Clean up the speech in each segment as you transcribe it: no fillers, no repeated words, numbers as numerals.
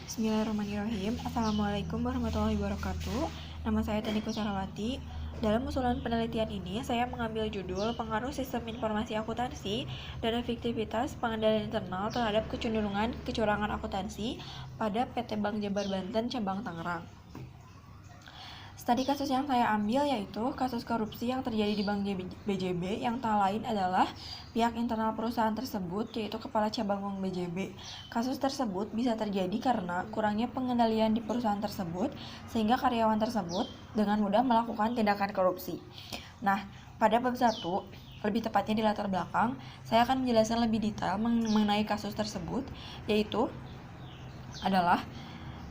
Bismillahirrahmanirrahim. Assalamualaikum warahmatullahi wabarakatuh. Nama saya Taniku Sarawati. Dalam usulan penelitian ini, saya mengambil judul Pengaruh Sistem Informasi Akuntansi dan Efektivitas Pengendalian Internal terhadap Kecenderungan Kecurangan Akuntansi pada PT Bank Jabar Banten Cabang Tangerang. Studi kasus yang saya ambil yaitu kasus korupsi yang terjadi di Bank BJB yang tak lain adalah pihak internal perusahaan tersebut, yaitu Kepala Cabang Bank BJB. Kasus tersebut bisa terjadi karena kurangnya pengendalian di perusahaan tersebut, sehingga karyawan tersebut dengan mudah melakukan tindakan korupsi. Nah, pada bab 1, lebih tepatnya di latar belakang, saya akan menjelaskan lebih detail mengenai kasus tersebut, yaitu adalah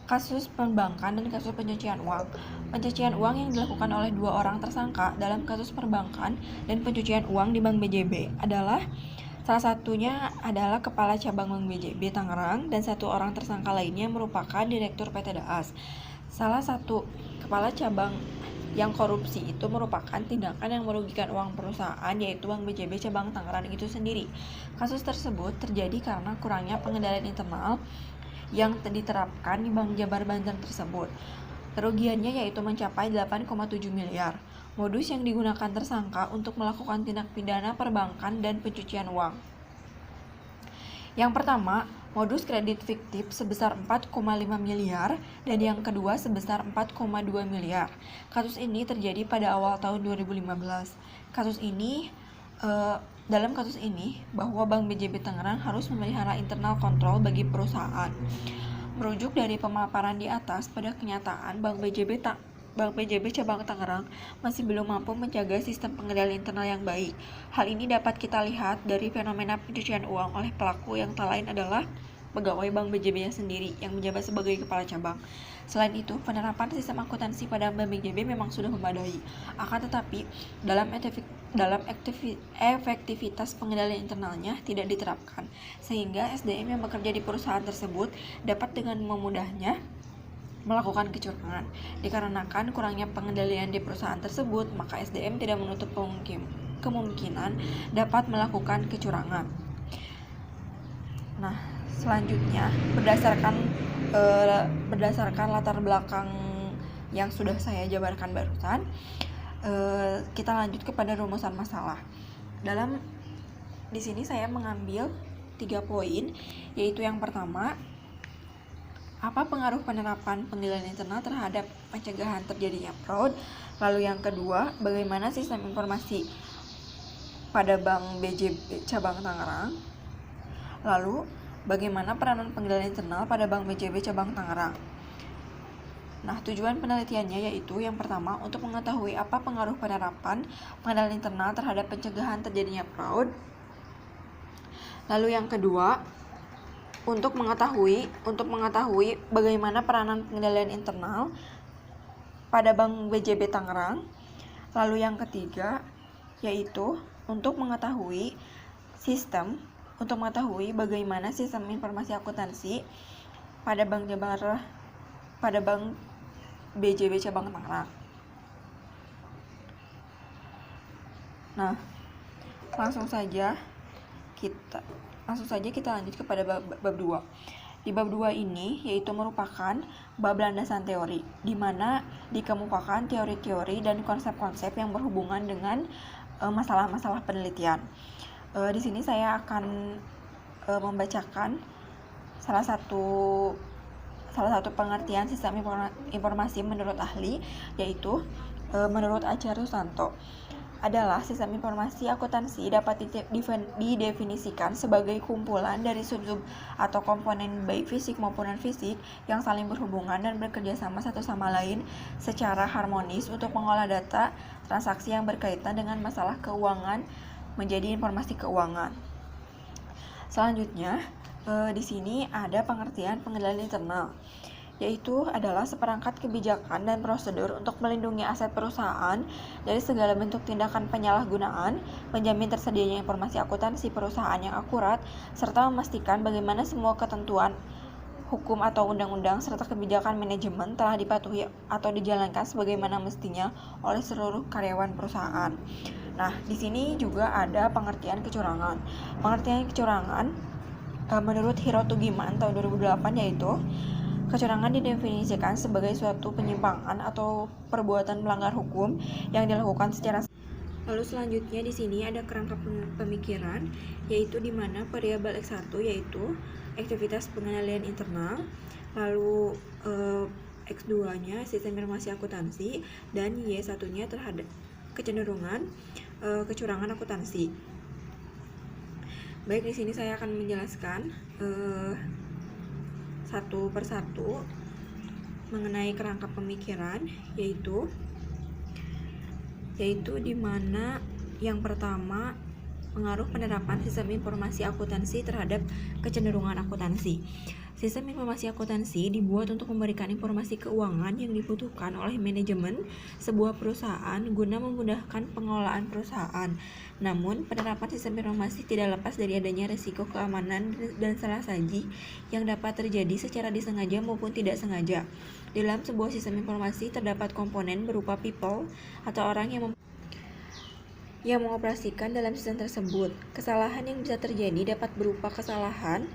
kasus perbankan dan kasus pencucian uang. Pencucian uang yang dilakukan oleh 2 orang tersangka dalam kasus perbankan dan pencucian uang di Bank BJB adalah salah satunya adalah Kepala Cabang Bank BJB Tangerang dan 1 orang tersangka lainnya merupakan Direktur PT Daas. Salah satu Kepala Cabang yang korupsi itu merupakan tindakan yang merugikan uang perusahaan, yaitu Bank BJB Cabang Tangerang itu sendiri. Kasus tersebut terjadi karena kurangnya pengendalian internal yang diterapkan di Bank Jabar Banten tersebut. Kerugiannya yaitu mencapai 8,7 miliar. Modus yang digunakan tersangka untuk melakukan tindak pidana perbankan dan pencucian uang. Yang pertama, modus kredit fiktif sebesar 4,5 miliar dan yang kedua sebesar 4,2 miliar. Kasus ini terjadi pada awal tahun 2015. Dalam kasus ini, bahwa Bank BJB Tangerang harus memelihara internal kontrol bagi perusahaan. Merujuk dari pemaparan di atas, pada kenyataan Bank BJB Cabang Tangerang masih belum mampu menjaga sistem pengendalian internal yang baik. Hal ini dapat kita lihat dari fenomena pencucian uang oleh pelaku yang tak lain adalah pegawai Bank BJB-nya sendiri yang menjabat sebagai kepala cabang. Selain itu, penerapan sistem akuntansi pada Bank BJB memang sudah memadai. Akan tetapi, dalam efektivitas pengendalian internalnya tidak diterapkan, sehingga SDM yang bekerja di perusahaan tersebut dapat dengan memudahnya melakukan kecurangan. Dikarenakan kurangnya pengendalian di perusahaan tersebut, maka SDM tidak menutup kemungkinan dapat melakukan kecurangan. Nah, selanjutnya berdasarkan latar belakang yang sudah saya jabarkan barusan, kita lanjut kepada rumusan masalah. Di sini saya mengambil 3 poin, yaitu yang pertama, apa pengaruh penerapan pengendalian internal terhadap pencegahan terjadinya fraud. Lalu yang kedua, bagaimana sistem informasi pada Bank BJB Cabang Tangerang. Lalu, bagaimana peranan pengendalian internal pada Bank BJB Cabang Tangerang. Nah, tujuan penelitiannya yaitu yang pertama, untuk mengetahui apa pengaruh penerapan pengendalian internal terhadap pencegahan terjadinya fraud. Lalu yang kedua, untuk mengetahui bagaimana peranan pengendalian internal pada Bank BJB Tangerang. Lalu yang ketiga, yaitu untuk mengetahui bagaimana sistem informasi akuntansi pada Bank BJB Cabang Tangerang. Nah, langsung saja kita lanjut kepada bab 2. Di bab 2 ini yaitu merupakan bab landasan teori, di mana dikemukakan teori-teori dan konsep-konsep yang berhubungan dengan masalah-masalah penelitian. Di sini saya akan membacakan salah satu pengertian sistem informasi menurut ahli, yaitu menurut Acar Susanto adalah sistem informasi akuntansi dapat didefinisikan sebagai kumpulan dari sub-sub atau komponen baik fisik maupun non-fisik yang saling berhubungan dan bekerja sama satu sama lain secara harmonis untuk mengolah data transaksi yang berkaitan dengan masalah keuangan menjadi informasi keuangan. Selanjutnya, di sini ada pengertian pengendalian internal, yaitu adalah seperangkat kebijakan dan prosedur untuk melindungi aset perusahaan dari segala bentuk tindakan penyalahgunaan, menjamin tersedianya informasi akuntansi perusahaan yang akurat, serta memastikan bagaimana semua ketentuan hukum atau undang-undang serta kebijakan manajemen telah dipatuhi atau dijalankan sebagaimana mestinya oleh seluruh karyawan perusahaan. Nah, di sini juga ada pengertian kecurangan. Pengertian kecurangan menurut Hiroto Giman tahun 2008 yaitu Kecurangan didefinisikan sebagai suatu penyimpangan atau perbuatan melanggar hukum yang dilakukan secara. Lalu selanjutnya di sini ada kerangka pemikiran, yaitu di mana variabel X1 yaitu aktivitas pengendalian internal, lalu X2-nya sistem informasi akuntansi, dan Y1-nya terhadap kecenderungan kecurangan akuntansi. Baik, di sini saya akan menjelaskan satu persatu mengenai kerangka pemikiran, yaitu di mana yang pertama pengaruh penerapan sistem informasi akuntansi terhadap kecenderungan akuntansi. Sistem informasi akuntansi dibuat untuk memberikan informasi keuangan yang dibutuhkan oleh manajemen sebuah perusahaan guna memudahkan pengelolaan perusahaan. Namun, penerapan sistem informasi tidak lepas dari adanya risiko keamanan dan salah saji yang dapat terjadi secara disengaja maupun tidak sengaja. Di dalam sebuah sistem informasi terdapat komponen berupa people atau orang yang mengoperasikan dalam sistem tersebut. Kesalahan yang bisa terjadi dapat berupa kesalahan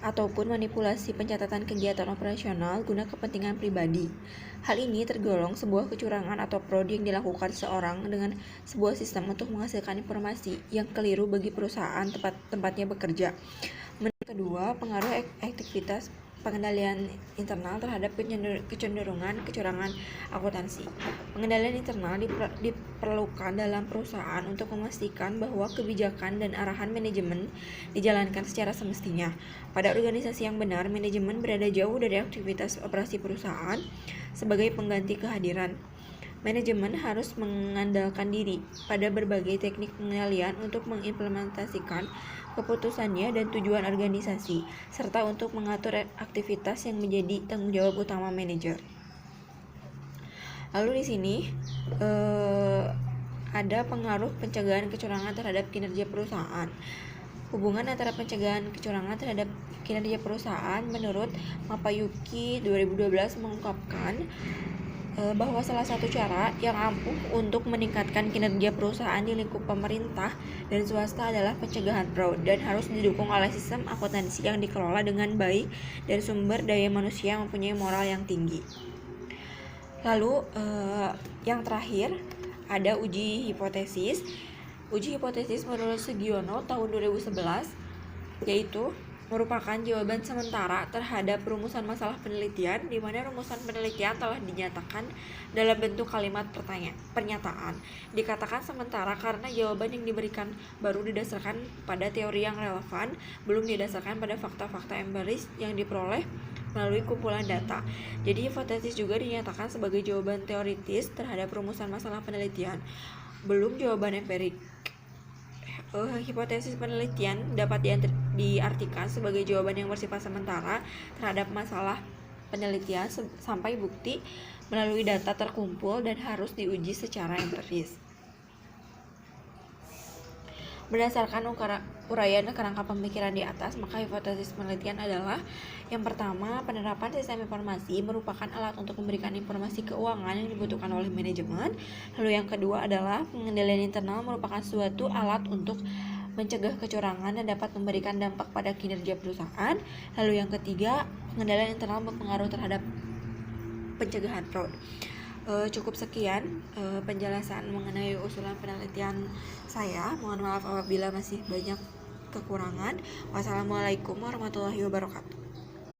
ataupun manipulasi pencatatan kegiatan operasional guna kepentingan pribadi. Hal ini tergolong sebuah kecurangan atau fraud yang dilakukan seorang dengan sebuah sistem untuk menghasilkan informasi yang keliru bagi perusahaan tempatnya bekerja. Kedua, pengaruh aktivitas pengendalian internal terhadap kecenderungan kecurangan akuntansi. Pengendalian internal diperlukan dalam perusahaan untuk memastikan bahwa kebijakan dan arahan manajemen dijalankan secara semestinya. Pada organisasi yang benar, manajemen berada jauh dari aktivitas operasi perusahaan sebagai pengganti kehadiran. Manajemen harus mengandalkan diri pada berbagai teknik pengendalian untuk mengimplementasikan keputusannya dan tujuan organisasi, serta untuk mengatur aktivitas yang menjadi tanggung jawab utama manajer. Lalu di sini ada pengaruh pencegahan kecurangan terhadap kinerja perusahaan. Hubungan antara pencegahan kecurangan terhadap kinerja perusahaan menurut Mapayuki 2012 mengungkapkan bahwa salah satu cara yang ampuh untuk meningkatkan kinerja perusahaan di lingkup pemerintah dan swasta adalah pencegahan fraud dan harus didukung oleh sistem akuntansi yang dikelola dengan baik dan sumber daya manusia yang mempunyai moral yang tinggi. Lalu yang terakhir ada uji hipotesis. Uji hipotesis menurut Sugiono tahun 2011 yaitu merupakan jawaban sementara terhadap rumusan masalah penelitian, di mana rumusan penelitian telah dinyatakan dalam bentuk kalimat pernyataan. Dikatakan sementara karena jawaban yang diberikan baru didasarkan pada teori yang relevan, belum didasarkan pada fakta-fakta empiris yang diperoleh melalui kumpulan data. Jadi hipotesis juga dinyatakan sebagai jawaban teoritis terhadap rumusan masalah penelitian, belum jawaban empirik. Hipotesis penelitian dapat diartikan sebagai jawaban yang bersifat sementara terhadap masalah penelitian sampai bukti melalui data terkumpul dan harus diuji secara empiris. Berdasarkan uraian kerangka pemikiran di atas, maka hipotesis penelitian adalah yang pertama, penerapan sistem informasi merupakan alat untuk memberikan informasi keuangan yang dibutuhkan oleh manajemen. Lalu yang kedua adalah pengendalian internal merupakan suatu alat untuk mencegah kecurangan dan dapat memberikan dampak pada kinerja perusahaan. Lalu yang ketiga, pengendalian internal berpengaruh terhadap pencegahan fraud. Cukup sekian penjelasan mengenai usulan penelitian saya. Mohon maaf apabila masih banyak kekurangan. Wassalamualaikum warahmatullahi wabarakatuh.